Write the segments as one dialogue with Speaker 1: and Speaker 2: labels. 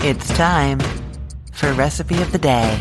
Speaker 1: It's time for Recipe of the Day.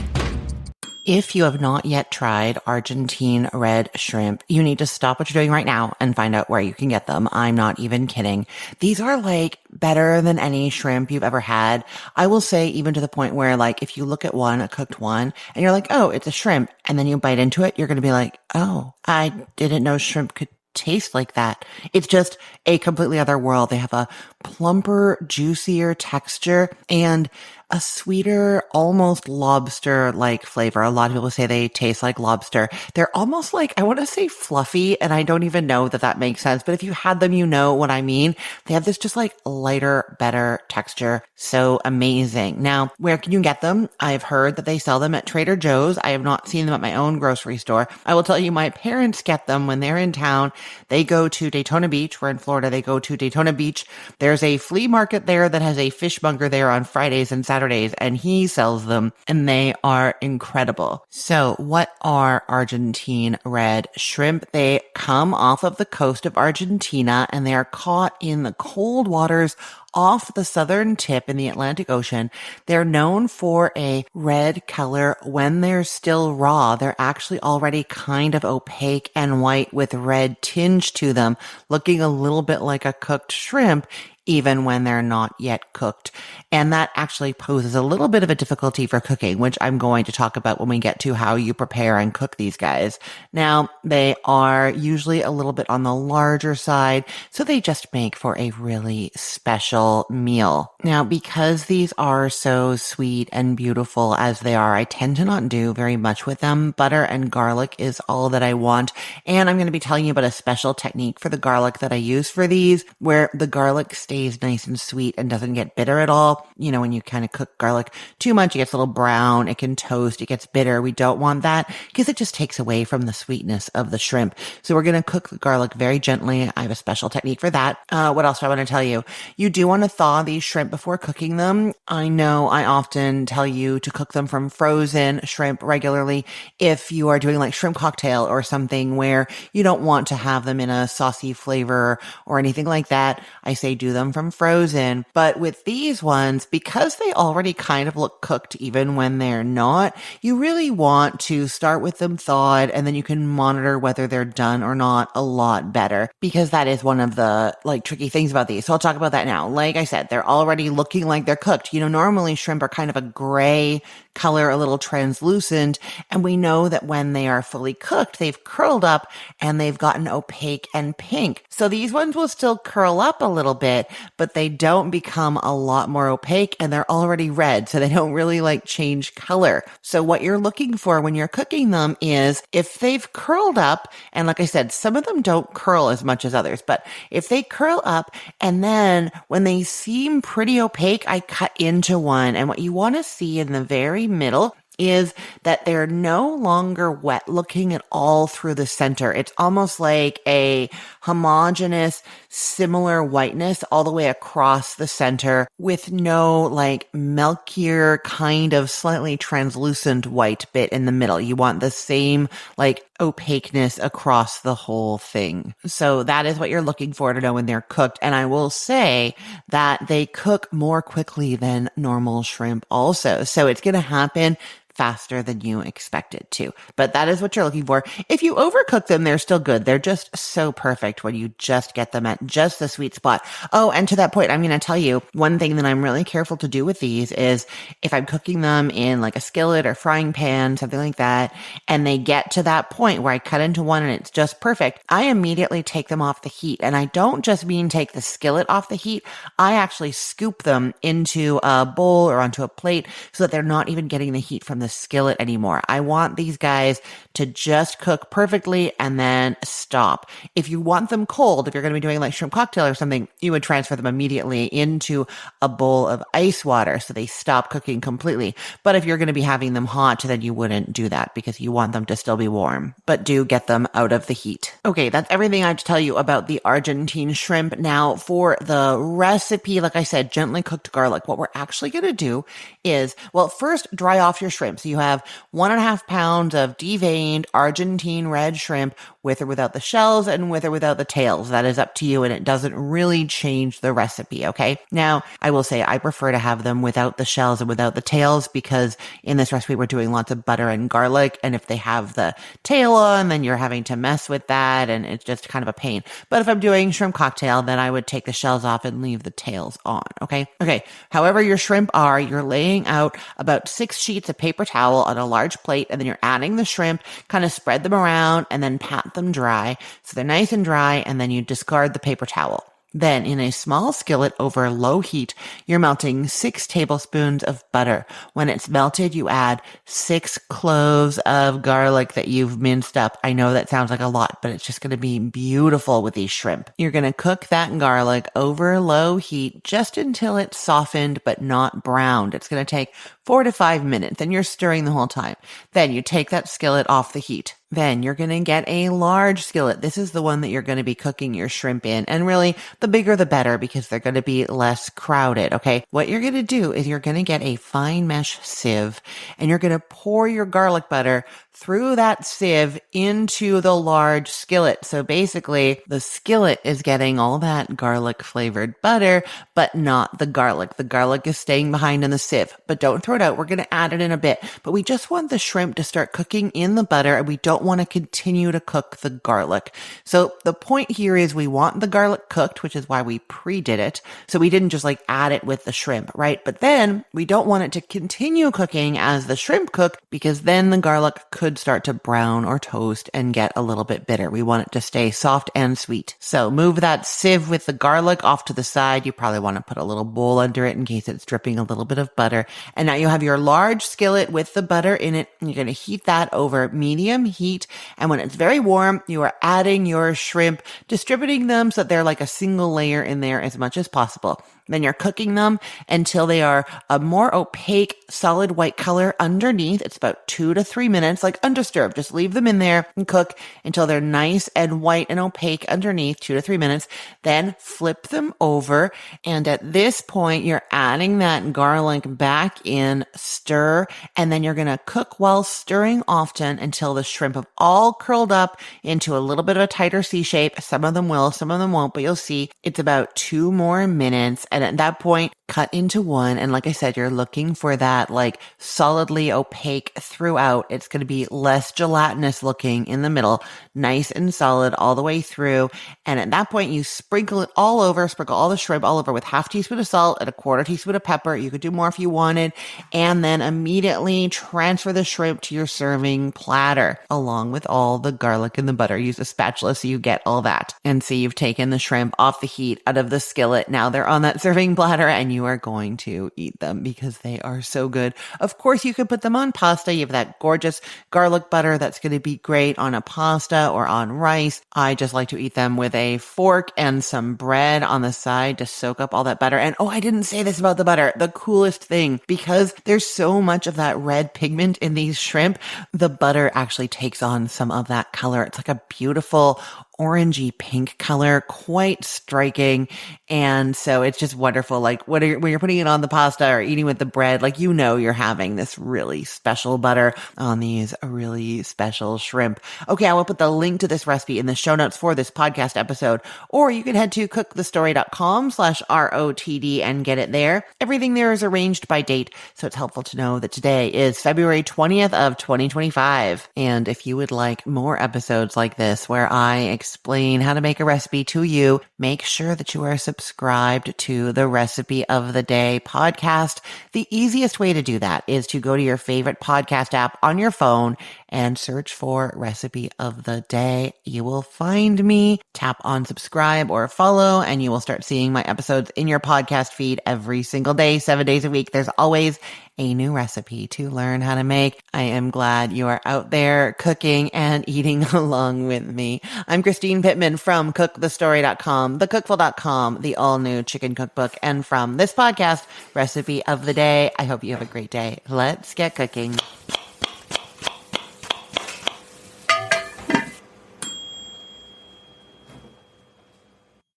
Speaker 1: If you have not yet tried Argentine Red Shrimp, you need to stop what you're doing right now and find out where you can get them. I'm not even kidding. These are like better than any shrimp you've ever had. I will say even to the point where like if you look at one, a cooked one, and you're like, oh, it's a shrimp, and then you bite into it, you're going to be like, oh, I didn't know shrimp could taste like that. It's just a completely other world. They have a plumper, juicier texture and a sweeter, almost lobster-like flavor. A lot of people say they taste like lobster. They're almost like, I want to say fluffy, and I don't even know that that makes sense, but if you had them, you know what I mean. They have this just like lighter, better texture. So amazing. Now, where can you get them? I've heard that they sell them at Trader Joe's. I have not seen them at my own grocery store. I will tell you, my parents get them when they're in town. They go to Daytona Beach. We're in Florida. They go to Daytona Beach. There's a flea market there that has a fishmonger there on Fridays and Saturdays, and he sells them, and they are incredible. So what are Argentine red shrimp? They come off of the coast of Argentina, and they are caught in the cold waters off the southern tip in the Atlantic Ocean. They're known for a red color. When they're still raw, they're actually already kind of opaque and white with red tinge to them, looking a little bit like a cooked shrimp, even when they're not yet cooked. And that actually poses a little bit of a difficulty for cooking, which I'm going to talk about when we get to how you prepare and cook these guys. Now, they are usually a little bit on the larger side, so they just make for a really special meal. Now, because these are so sweet and beautiful as they are, I tend to not do very much with them. Butter and garlic is all that I want. And I'm going to be telling you about a special technique for the garlic that I use for these, where the garlic stays nice and sweet and doesn't get bitter at all. You know, when you kind of cook garlic too much, it gets a little brown, it can toast, it gets bitter. We don't want that because it just takes away from the sweetness of the shrimp. So we're going to cook the garlic very gently. I have a special technique for that. What else do I want to tell you? You do want to thaw these shrimp before cooking them. I know I often tell you to cook them from frozen shrimp regularly if you are doing like shrimp cocktail or something where you don't want to have them in a saucy flavor or anything like that. I say do them from frozen. But with these ones, because they already kind of look cooked even when they're not, you really want to start with them thawed, and then you can monitor whether they're done or not a lot better, because that is one of the like tricky things about these. So I'll talk about that now. Like I said, they're already looking like they're cooked. You know, normally shrimp are kind of a gray color, a little translucent, and we know that when they are fully cooked, they've curled up and they've gotten opaque and pink. So these ones will still curl up a little bit, but they don't become a lot more opaque, and they're already red, so they don't really like change color. So what you're looking for when you're cooking them is if they've curled up, and like I said, some of them don't curl as much as others, but if they curl up and then when they seem pretty opaque, I cut into one, and what you want to see in the very middle is that they're no longer wet looking at all through the center. It's almost like a homogeneous, similar whiteness all the way across the center with no like milkier kind of slightly translucent white bit in the middle. You want the same like opaqueness across the whole thing. So that is what you're looking for to know when they're cooked. And I will say that they cook more quickly than normal shrimp also. So it's going to happen faster than you expect it to. But that is what you're looking for. If you overcook them, they're still good. They're just so perfect when you just get them at just the sweet spot. Oh, and to that point, I'm going to tell you one thing that I'm really careful to do with these is if I'm cooking them in like a skillet or frying pan, something like that, and they get to that point where I cut into one and it's just perfect, I immediately take them off the heat. And I don't just mean take the skillet off the heat. I actually scoop them into a bowl or onto a plate so that they're not even getting the heat from the skillet anymore. I want these guys to just cook perfectly and then stop. If you want them cold, if you're going to be doing like shrimp cocktail or something, you would transfer them immediately into a bowl of ice water so they stop cooking completely. But if you're going to be having them hot, then you wouldn't do that because you want them to still be warm. But do get them out of the heat. Okay, that's everything I have to tell you about the Argentine shrimp. Now for the recipe, like I said, gently cooked garlic. What we're actually going to do is, well, first dry off your shrimp. shrimp. So you have 1.5 pounds of deveined Argentine red shrimp with or without the shells and with or without the tails. That is up to you, and it doesn't really change the recipe, okay? Now, I will say I prefer to have them without the shells and without the tails because in this recipe we're doing lots of butter and garlic, and if they have the tail on, then you're having to mess with that, and it's just kind of a pain. But if I'm doing shrimp cocktail, then I would take the shells off and leave the tails on, okay? Okay, however your shrimp are, you're laying out about 6 sheets of paper towel on a large plate, and then you're adding the shrimp, kind of spread them around, and then pat them dry. So they're nice and dry, and then you discard the paper towel. Then in a small skillet over low heat, you're melting 6 tablespoons of butter. When it's melted, you add 6 cloves of garlic that you've minced up. I know that sounds like a lot, but it's just going to be beautiful with these shrimp. You're going to cook that garlic over low heat just until it's softened but not browned. It's going to take 4 to 5 minutes, and you're stirring the whole time. Then you take that skillet off the heat. Then you're going to get a large skillet. This is the one that you're going to be cooking your shrimp in. And really, the bigger the better because they're going to be less crowded, okay? What you're going to do is you're going to get a fine mesh sieve, and you're going to pour your garlic butter through that sieve into the large skillet. So basically, the skillet is getting all that garlic flavored butter, but not the garlic. The garlic is staying behind in the sieve, but don't throw it out. We're going to add it in a bit, but we just want the shrimp to start cooking in the butter, and we don't want to continue to cook the garlic. So the point here is we want the garlic cooked, which is why we pre-did it. So we didn't just like add it with the shrimp, right? But then we don't want it to continue cooking as the shrimp cook because then the garlic could start to brown or toast and get a little bit bitter. We want it to stay soft and sweet. So move that sieve with the garlic off to the side. You probably want to put a little bowl under it in case it's dripping a little bit of butter. And now you have your large skillet with the butter in it. You're going to heat that over medium heat. And when it's very warm, you are adding your shrimp, distributing them so that they're like a single layer in there as much as possible. Then you're cooking them until they are a more opaque, solid white color underneath. It's about 2 to 3 minutes, like undisturbed. Just leave them in there and cook until they're nice and white and opaque underneath, 2 to 3 minutes. Then flip them over. And at this point, you're adding that garlic back in, stir, and then you're going to cook while stirring often until the shrimp have all curled up into a little bit of a tighter C shape. Some of them will, some of them won't, but you'll see it's about 2 more minutes. And at that point, cut into one. And like I said, you're looking for that like solidly opaque throughout. It's going to be less gelatinous looking in the middle, nice and solid all the way through. And at that point, you sprinkle it all over, sprinkle all the shrimp all over with 1/2 teaspoon of salt and 1/4 teaspoon of pepper. You could do more if you wanted. And then immediately transfer the shrimp to your serving platter along with all the garlic and the butter. Use a spatula so you get all that. And see, you've taken the shrimp off the heat out of the skillet. Now they're on that serving platter and you are going to eat them because they are so good. Of course, you could put them on pasta. You have that gorgeous garlic butter that's going to be great on a pasta or on rice. I just like to eat them with a fork and some bread on the side to soak up all that butter. And oh, I didn't say this about the butter. The coolest thing, because there's so much of that red pigment in these shrimp, the butter actually takes on some of that color. It's like a beautiful orangey pink color, quite striking. And so it's just wonderful. Like when you're putting it on the pasta or eating with the bread, like, you know, you're having this really special butter on these really special shrimp. Okay. I will put the link to this recipe in the show notes for this podcast episode, or you can head to cookthestory.com/ROTD and get it there. Everything there is arranged by date. So it's helpful to know that today is February 20th of 2025. And if you would like more episodes like this, where I explain how to make a recipe to you, make sure that you are subscribed to the Recipe of the Day podcast. The easiest way to do that is to go to your favorite podcast app on your phone and search for Recipe of the Day. You will find me, tap on subscribe or follow, and you will start seeing my episodes in your podcast feed every single day, 7 days a week. There's always a new recipe to learn how to make. I am glad you are out there cooking and eating along with me. I'm Christine Pittman from cookthestory.com, thecookful.com, the all new chicken cookbook, and from this podcast, Recipe of the Day. I hope you have a great day. Let's get cooking.